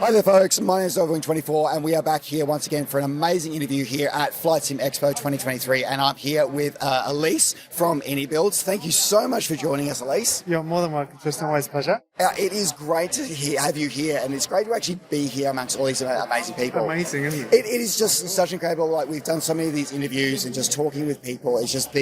Hi there folks, my name is Novawing24 and we are back here once again for an amazing interview here at Sim Expo 2023, and I'm here with Elise from iniBuilds. Thank you so much for joining us, Elise. You're more than welcome, Tristan. Always a pleasure. It is great to have you here, and it's great to actually be here amongst all these amazing people. Amazing, isn't it? It is just such incredible, like we've done so many of these interviews and just talking with people, it's just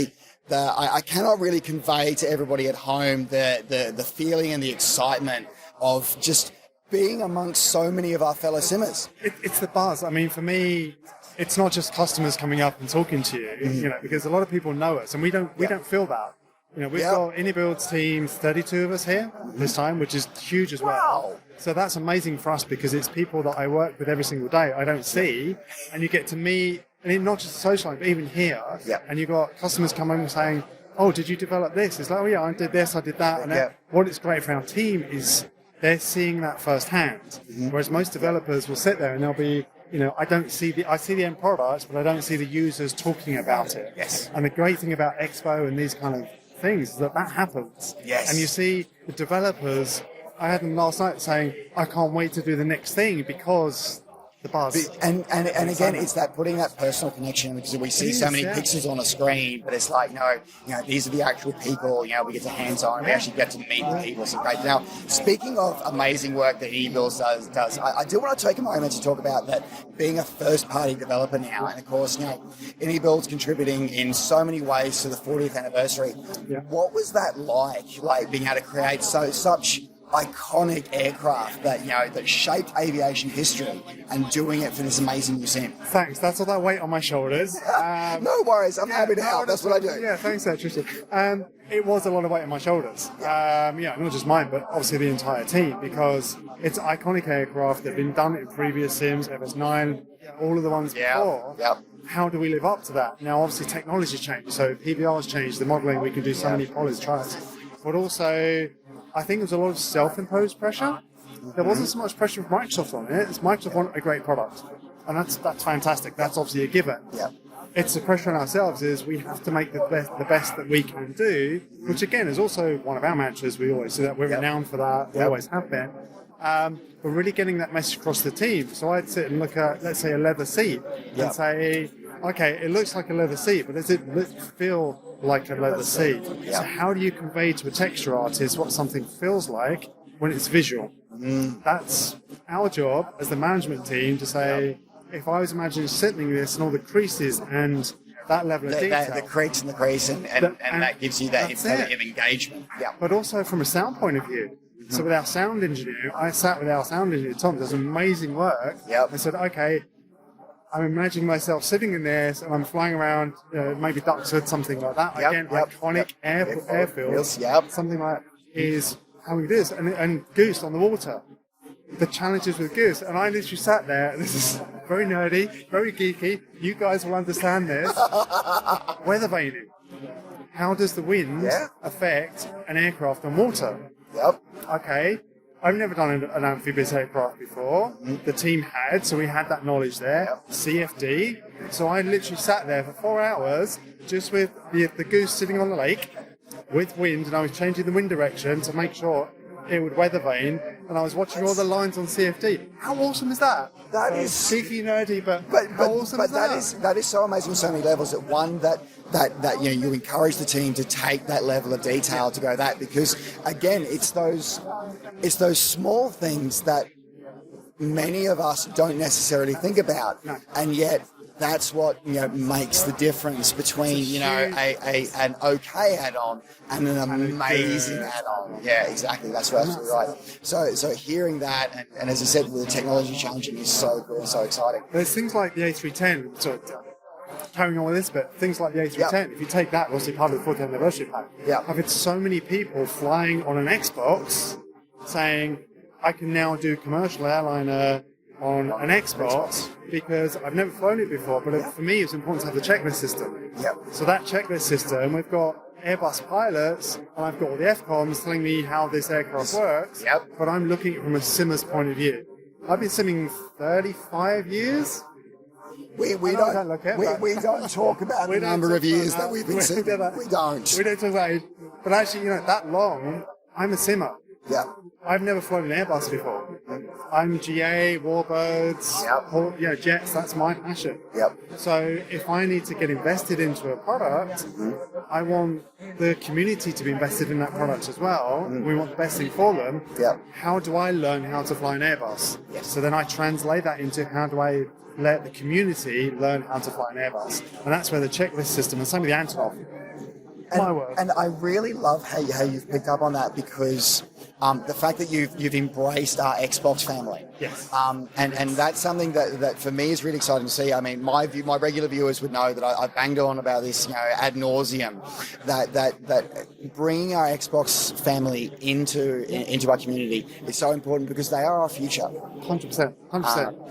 I cannot really convey to everybody at home the feeling and the excitement of just being amongst so many of our fellow simmers. It's the buzz. I mean, for me, it's not just customers coming up and talking to you, you know, because a lot of people know us, and we don't feel that. You know, we've got iniBuilds team, 32 of us here this time, which is huge as well. Wow. So that's amazing for us because it's people that I work with every single day I don't see, and you get to meet, and not just social, but even here, and you've got customers coming and saying, oh, did you develop this? It's like, oh yeah, I did this, I did that. And what is great for our team is they're seeing that firsthand. Whereas most developers will sit there and they'll be, you know, I see the end products, but I don't see the users talking about it. Yes. And the great thing about Expo and these kind of things is that happens. Yes. And you see the developers, I had them last night saying, I can't wait to do the next thing because the buzz. And again, it's that putting that personal connection, because we see so many pixels on a screen, but it's like, no, you know, these are the actual people, you know, we get to hands-on, we actually get to meet the people. So great. Now, speaking of amazing work that iniBuilds does, I do want to take a moment to talk about that being a first-party developer now, and of course, you know, iniBuilds contributing in so many ways to the 40th anniversary. Yeah. What was that like being able to create such iconic aircraft that, you know, that shaped aviation history and doing it for this amazing museum? Thanks. That's all that weight on my shoulders. No worries. I'm happy to help. That's what I do. Yeah, thanks, Tristan. It was a lot of weight on my shoulders. Not just mine, but obviously the entire team, because it's iconic aircraft that have been done in previous sims, FS9, all of the ones before. How do we live up to that? Now, obviously, technology changed. So PBR's changed, the modelling, we can do so many polys, trials. But also, I think there's a lot of self-imposed pressure. There wasn't so much pressure from Microsoft on it. It's Microsoft want a great product. And that's fantastic. That's obviously a given. It's the pressure on ourselves is we have to make the best that we can do, which again is also one of our mantras. We always do that. We're renowned for that. We always have been. But really getting that message across the team. So I'd sit and look at, let's say, a leather seat and say, okay, it looks like a leather seat, but does it feel like a leather seat? So how do you convey to a texture artist what something feels like when it's visual? That's our job as the management team to say, if I was imagining sitting this and all the creases and that level of detail. The creaks and the crease, and that gives you that of engagement. But also from a sound point of view. So with our sound engineer, I sat with our sound engineer, Tom, does amazing work. I said, okay, I'm imagining myself sitting in this and I'm flying around, maybe Duxford, something like that. Again, iconic airfields. Something like is how we do this. And Goose on the water. The challenges with Goose. And I literally sat there, this is very nerdy, very geeky. You guys will understand this. Weather vaning. How does the wind affect an aircraft on water? Okay. I've never done an amphibious aircraft before. The team had, so we had that knowledge there. CFD. So I literally sat there for 4 hours just with the Goose sitting on the lake with wind, and I was changing the wind direction to make sure it would weather vane, and I was watching all the lines on CFD. How awesome is that? That is cheeky, nerdy, but how awesome is that? That is so amazing on so many levels. That one, that you know, you encourage the team to take that level of detail to go that, because again, it's those small things that many of us don't necessarily think about, and yet that's what, you know, makes the difference between, you know, an okay add-on and an amazing add-on. Yeah, exactly. That's absolutely right. So hearing that, and as I said, with the technology changing is so cool, so exciting. There's things like the A310. So carrying on with this bit, things like the A310. If you take that, obviously part of the 40th anniversary pack. I've had so many people flying on an Xbox saying, I can now do commercial airliner on an Xbox because I've never flown it before, but for me it's important to have the checklist system. So that checklist system, we've got Airbus pilots, and I've got all the FCOMs telling me how this aircraft works, but I'm looking at it from a simmer's point of view. I've been simming 35 years. We don't talk about the number of years that we've been simming. We don't. We don't talk about it. But actually, you know, that long, I'm a simmer. Yeah. I've never flown an Airbus before. I'm GA, Warbirds, Jets, that's my passion. Yep. So if I need to get invested into a product, I want the community to be invested in that product as well. We want the best thing for them. Yep. How do I learn how to fly an Airbus? Yes. So then I translate that into how do I let the community learn how to fly an Airbus? And that's where the checklist system, and same with the Antonov. And I really love how you've picked up on that, because the fact that you've embraced our Xbox family. Yes. And that's something that for me is really exciting to see. I mean, my regular viewers would know that I banged on about this, ad nauseum, that bringing our Xbox family into our community is so important, because they are our future. 100%.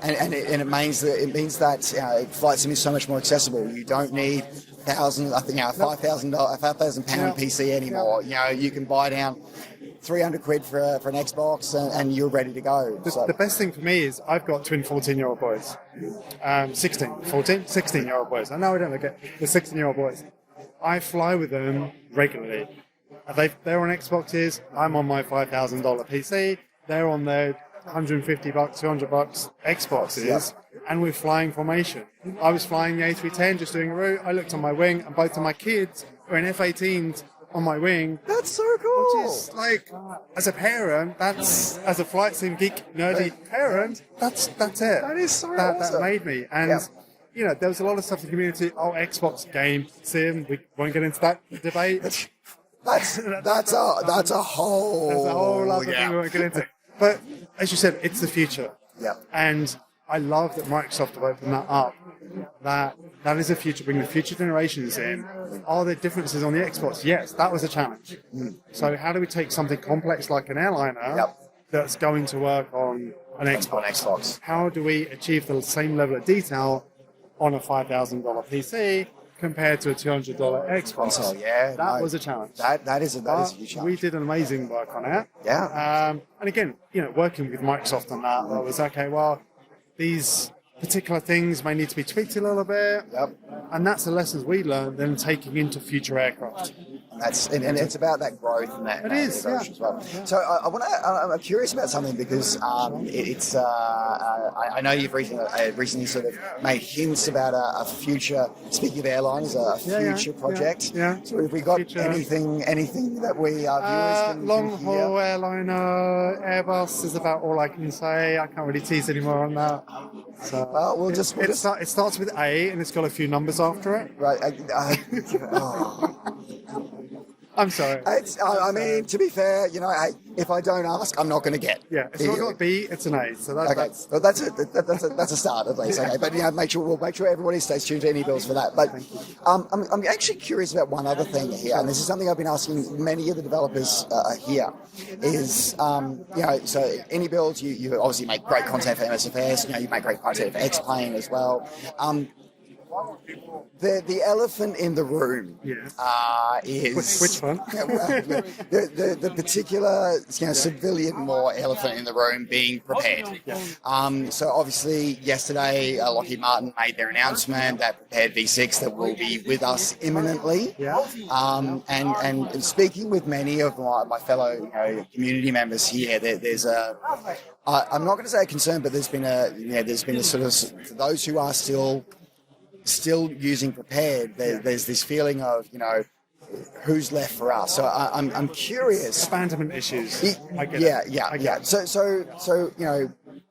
And it means that flight sim is so much more accessible. You don't need £5,000 PC anymore. You can buy down 300 quid for an Xbox and you're ready to go. The best thing for me is I've got twin 14-year-old boys. 16-year-old boys. I know I don't look at the 16-year-old boys. I fly with them regularly. They're on Xboxes. I'm on my $5,000 PC. They're on their $150, $200 Xboxes. Yep. And we're flying formation. I was flying the A310, just doing a route. I looked on my wing, and both of my kids were in F-18s on my wing. That's so cool. Which is like, as a parent, as a flight sim geek, nerdy parent, that's it. That is so awesome. That made me. And, there was a lot of stuff in the community. Oh, Xbox game, sim. We won't get into that debate. That's a whole other thing we won't get into. But, as you said, it's the future. Yeah. And I love that Microsoft have opened that up. That is the future, bring the future generations in. Are there differences on the Xbox? Yes, that was a challenge. So how do we take something complex like an airliner that's going to work on an Xbox? How do we achieve the same level of detail on a $5,000 PC compared to a $200 Xbox? That was a challenge. That is a huge challenge. We did an amazing work on it. Yeah. And again, working with Microsoft on that, I was okay. Well, these particular things may need to be tweaked a little bit. Yep. And that's the lessons we learned then taking into future aircraft. And it's about that growth and that innovation as well. Yeah. So I'm curious about something, because I know you've recently sort of made hints about a future, speaking of airlines, a future project. Yeah. So have we got anything that we viewers can long haul hear? airliner, Airbus is about all I can say. I can't really tease anymore on that. So It starts with A and it's got a few numbers after it. Right. I'm sorry. I mean, to be fair, if I don't ask, I'm not going to get. Yeah, it's not got a B, it's an A. So that's a start at least. Okay, but we'll make sure everybody stays tuned to iniBuilds for that. But I'm actually curious about one other thing here, and this is something I've been asking many of the developers here. Is so iniBuilds, you obviously make great content for MSFS. You make great content for X-Plane as well. The elephant in the room is which one? the particular civilian more elephant in the room being prepared. So obviously yesterday Lockheed Martin made their announcement that prepared V6 that will be with us imminently. And speaking with many of my fellow community members here, there's I'm not going to say a concern, but there's been a sort of, for those who are still using prepared, there's this feeling of who's left for us. So I'm curious. Abandonment issues. I get it. So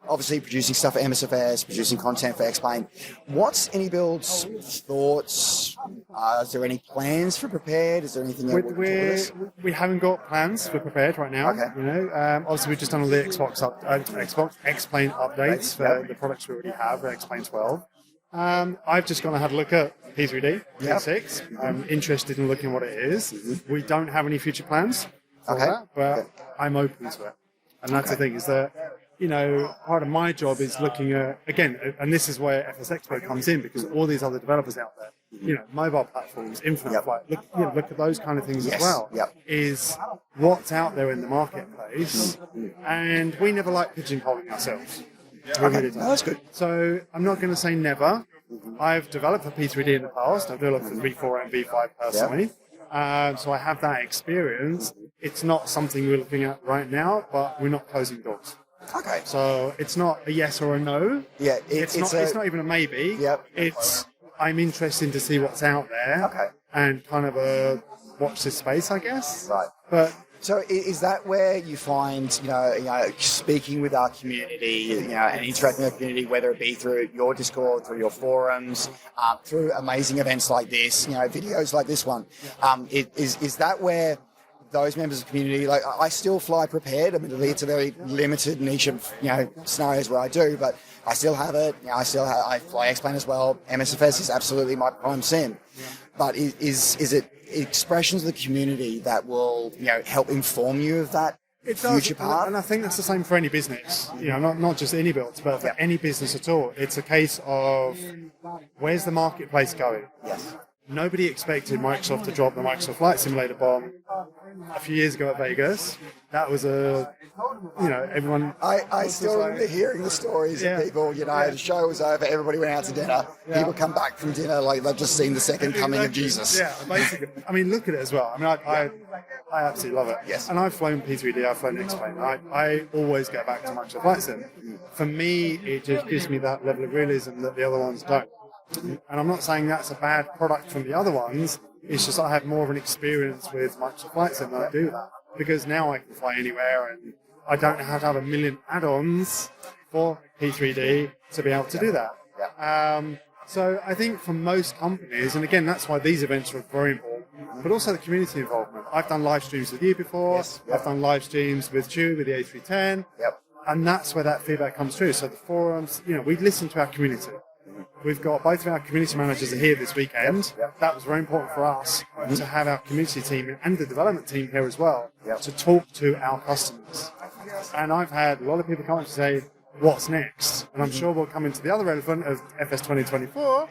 obviously producing stuff for MSFS, producing content for X-Plane. What's iniBuilds' thoughts? Is there any plans for prepared? Is there anything we haven't got plans for prepared right now. Okay. Obviously we've just done all the Xbox X-Plane updates for the products we already have, X-Plane 12. I've just gone and had a look at P3D, P6. I'm interested in looking at what it is. We don't have any future plans for that, but I'm open to it. And that's the thing, is that, part of my job is looking at, again, and this is where FS Expo comes in, because all these other developers out there, mobile platforms, infinite flight, look at those kind of things as well, is what's out there in the marketplace. And we never like pigeonholing ourselves. That's good. So I'm not going to say never. I've developed for P3D in the past. I've developed for V4 and V5 personally. So I have that experience. It's not something we're looking at right now, but we're not closing doors. Okay. So it's not a yes or a no. Yeah, It's not even a maybe. Yep. It's I'm interested to see what's out there. Okay. And kind of a watch this space, I guess. Right. But so is that where you find, speaking with our community, and interacting with the community, whether it be through your Discord, through your forums, through amazing events like this, videos like this one, is that where those members of the community, like I still fly prepared. Admittedly, it's a very limited niche of scenarios where I do, but I still have it. I fly X-Plane as well. MSFS is absolutely my prime sim. But is it expressions of the community that will help inform you of that future path? And I think that's the same for any business. Not just iniBuilds, but for any business at all. It's a case of where's the marketplace going? Yes. Nobody expected Microsoft to drop the Microsoft Flight Simulator bomb a few years ago at Vegas. That was everyone... I still remember hearing the stories of people, the show was over, everybody went out to dinner. Yeah. People come back from dinner like they've just seen the second coming of Jesus. Yeah, basically. I mean, look at it as well. I mean, I absolutely love it. Yes. And I've flown P3D, I've flown X-Plane. I always go back to Microsoft Flight Sim. For me, it just gives me that level of realism that the other ones don't. And I'm not saying that's a bad product from the other ones. It's just I have more of an experience with Microsoft Flight Sim than I do that. Because now I can fly anywhere and I don't have to have a million add-ons for P3D to be able to do that. So I think for most companies, and again, that's why these events are very important, but also the community involvement. I've done live streams with you before. Yes. I've done live streams with you, with the A310. Yep. And that's where that feedback comes through. So the forums, we listen to our community. We've got both of our community managers are here this weekend. Yep. That was very important for us to have our community team and the development team here as well Yep. to talk to our customers. And I've had a lot of people come up to say, what's next? And I'm sure we'll come into the other elephant of FS 2024.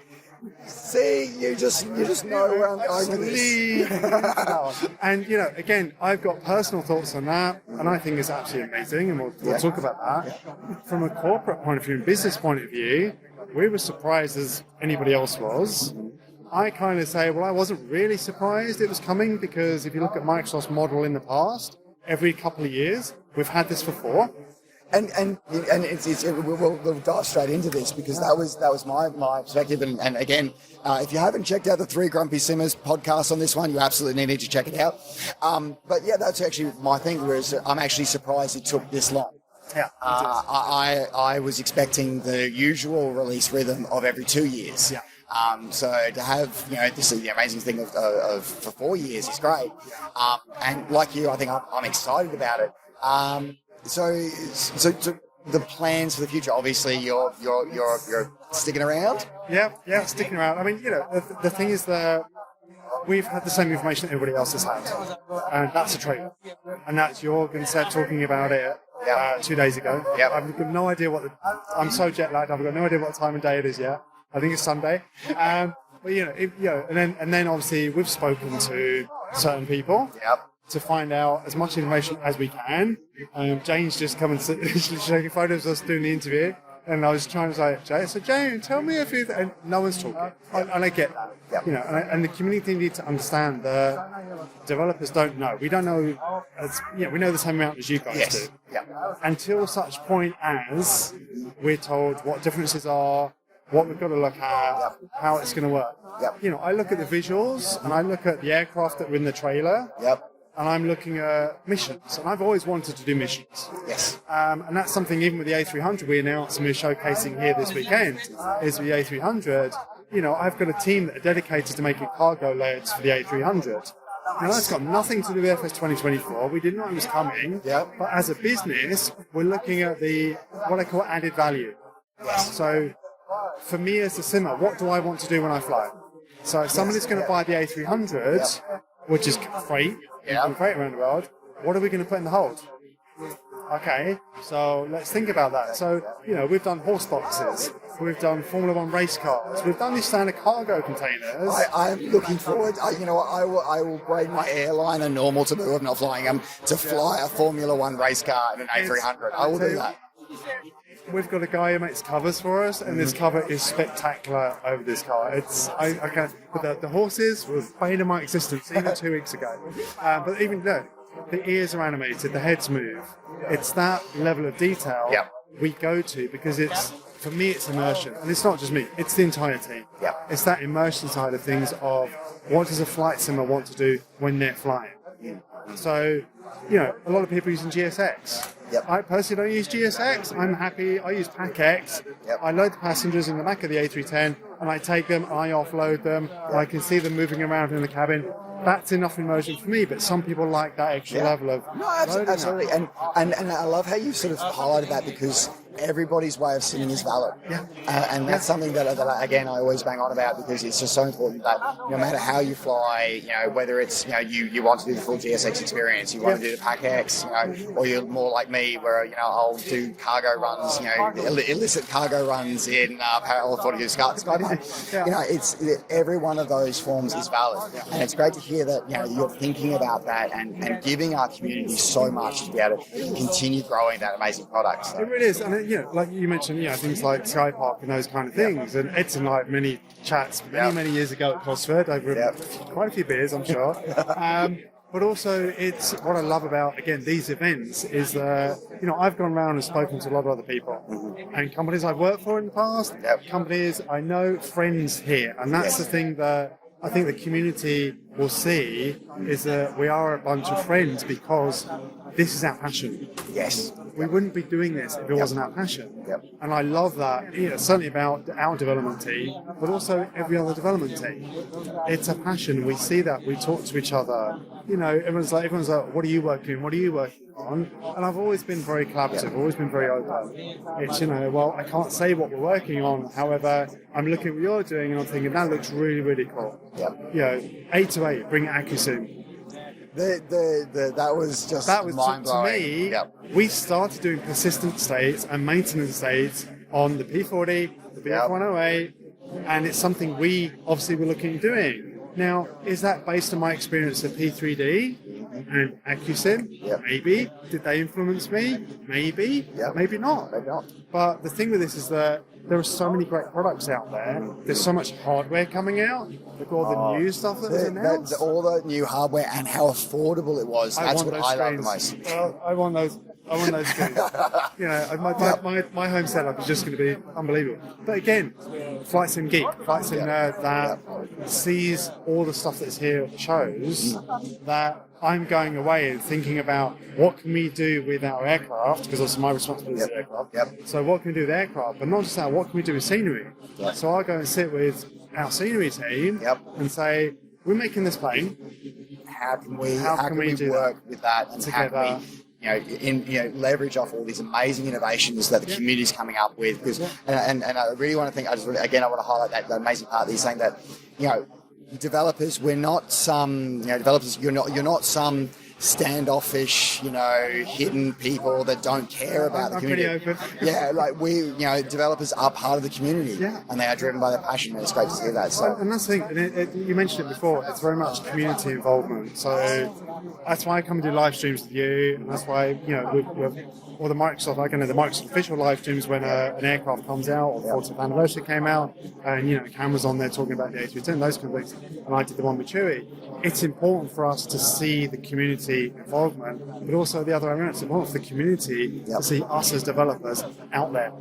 See, you just know where I'm going with this. And, again, I've got personal thoughts on that, and I think it's absolutely amazing, and we'll talk about that. From a corporate point of view and business point of view, we were surprised as anybody else was. I kind of say, well, I wasn't really surprised it was coming because if you look at Microsoft's model in the past, every couple of years, we've had this before. And we'll dive straight into this because that was my perspective. And again, if you haven't checked out the Three Grumpy Simmers podcast on this one, you absolutely need to check it out. But yeah, that's actually my thing. Whereas I'm actually surprised it took this long. Yeah, I was expecting the usual release rhythm of every 2 years. Yeah. So to have this is the amazing thing of for 4 years is great. And like you, I think I'm excited about it. So the plans for the future. Obviously, you're sticking around. Yeah, sticking around. I mean, the thing is that we've had the same information that everybody else has had, and that's a trailer. And that's you're going to start talking about it 2 days ago. Yep. I've got no idea I'm so jet lagged. I've got no idea what time of day it is yet. I think it's Sunday. But and then obviously we've spoken to certain people. Yep. To find out as much information as we can. Jane's just come and taking photos of us doing the interview, and I was trying to say, Jane, tell me a few and no one's talking. And I get that. Yep. And the community needs to understand that developers don't know. We don't know, we know the same amount as you guys do. Yep. Until such point as we're told what differences are, what we've got to look at, how it's going to work. Yep. I look at the visuals, and I look at the aircraft that were in the trailer. Yep. And I'm looking at missions, and I've always wanted to do missions. Yes. And that's something even with the A300 we announced and we're showcasing here this weekend, is the A300, I've got a team that are dedicated to making cargo loads for the A300. Now that's got nothing to do with FS 2024, we didn't know it was coming, but as a business, we're looking at what I call added value. Yes. So for me as a simmer, what do I want to do when I fly? So if somebody's going to buy the A300, which is freight, freight around the world, what are we going to put in the hold? Okay, so let's think about that. So, we've done horse boxes, we've done Formula One race cars, we've done these standard cargo containers. I'm looking forward. I will grade my airline a normal to move. I'm not flying them to fly a Formula One race car in an A300. I will do that. We've got a guy who makes covers for us, and this cover is spectacular over this car. But the horses were bane of my existence even 2 weeks ago. But even the ears are animated, the heads move. It's that level of detail we go to because it's, for me, it's immersion. And it's not just me, it's the entire team. It's that immersion side of things of what does a flight simmer want to do when they're flying. So, you know, a lot of people using GSX. I personally don't use GSX. I'm happy. I use PackX. I load the passengers in the back of the A310 and I take them, I offload them, and I can see them moving around in the cabin. That's enough immersion for me, but some people like that extra level of absolutely. And I love how you sort of highlighted that because everybody's way of simming is valid. And that's something that again, I always bang on about because it's just so important that no matter how you fly, you know, whether it's, you know, you want to do the full GSX experience, you want to do the PackX, you know, or you're more like me where, you know, I'll do cargo runs, you know, illicit cargo runs in parallel 42 skydiving. You know, it's every one of those forms is valid. And it's great to hear that, you know, you're thinking about that and giving our community so much to be able to continue growing that amazing product. So. It really is. And you know, like you mentioned, you know, things like Sky Park and those kind of things. And Ed's and I had many chats many years ago at Cosford over quite a few beers, I'm sure. But also, it's what I love about, again, these events is that, you know, I've gone around and spoken to a lot of other people and companies I've worked for in the past, companies I know, friends here. And that's the thing that I think the community will see is that we are a bunch of friends because this is our passion. We wouldn't be doing this if it wasn't our passion. And I love that, you know, certainly about our development team, but also every other development team. It's a passion. We see that. We talk to each other. You know, everyone's like, what are you working on? What are you working on? And I've always been very collaborative, always been very open. It's, you know, well, I can't say what we're working on. However, I'm looking at what you're doing and I'm thinking, that looks really, really cool. You know, 8 to 8, bring accuracy. That was just mind-blowing. To me, we started doing persistent states and maintenance states on the P40, the BF108, and it's something we obviously were looking at doing. Now, is that based on my experience at P3D and AccuSim? Maybe. Did they influence me? Maybe. Maybe not. But the thing with this is that there are so many great products out there. There's so much hardware coming out. Look at all the new stuff that was announced. All the new hardware and how affordable it was. That's what I love the most. I want those screens. You know, my home setup is just going to be unbelievable. But again, Flight Sim Geek, Flight Sim Nerd, that sees all the stuff that's here at the shows, that I'm going away and thinking about what can we do with our aircraft, because that's my responsibility is aircraft. So what can we do with aircraft? But not just that, what can we do with scenery? So I'll go and sit with our scenery team and say, we're making this plane. How can we work with that and together? How can we leverage off all these amazing innovations that the community is coming up with? Because and I really want to think. I want to highlight that amazing part that you're saying that, you know, developers, we're not some, you know, developers. You're not some standoffish, you know, hidden people that don't care about the community. I'm pretty open. Yeah, like developers are part of the community, and they are driven by their passion, and it's great to see that. So, and that's the thing. You mentioned it before. It's very much community involvement. So that's why I come and do live streams with you, and that's why, you know, we're or the Microsoft, like, I know the Microsoft official live streams when an aircraft comes out, or the 40th anniversary came out, and, you know, cameras on there talking about the A310, those kind of things, and I did the one with Chewy. It's important for us to see the community involvement, but also the other way around. It's important for the community to see us as developers out there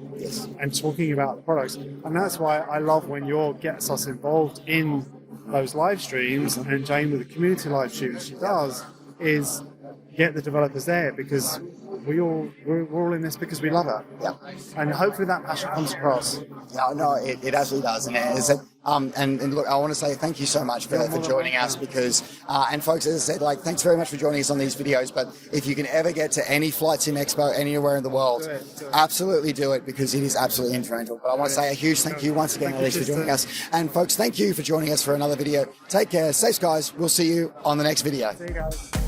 and talking about the products. And that's why I love when Yor gets us involved in those live streams, and Jane with the community live streams she does, is get the developers there, because we're all in this because we love it. And hopefully that passion comes across. No, it absolutely does. And look, I want to say thank you so much for joining us, because, and folks, as I said, like, thanks very much for joining us on these videos, but if you can ever get to any Flight Sim Expo anywhere in the world, absolutely do it, because it is absolutely influential. But I want to say a huge thank you once again, Elise, for joining us. And folks, thank you for joining us for another video. Take care, safe skies. We'll see you on the next video. See you guys.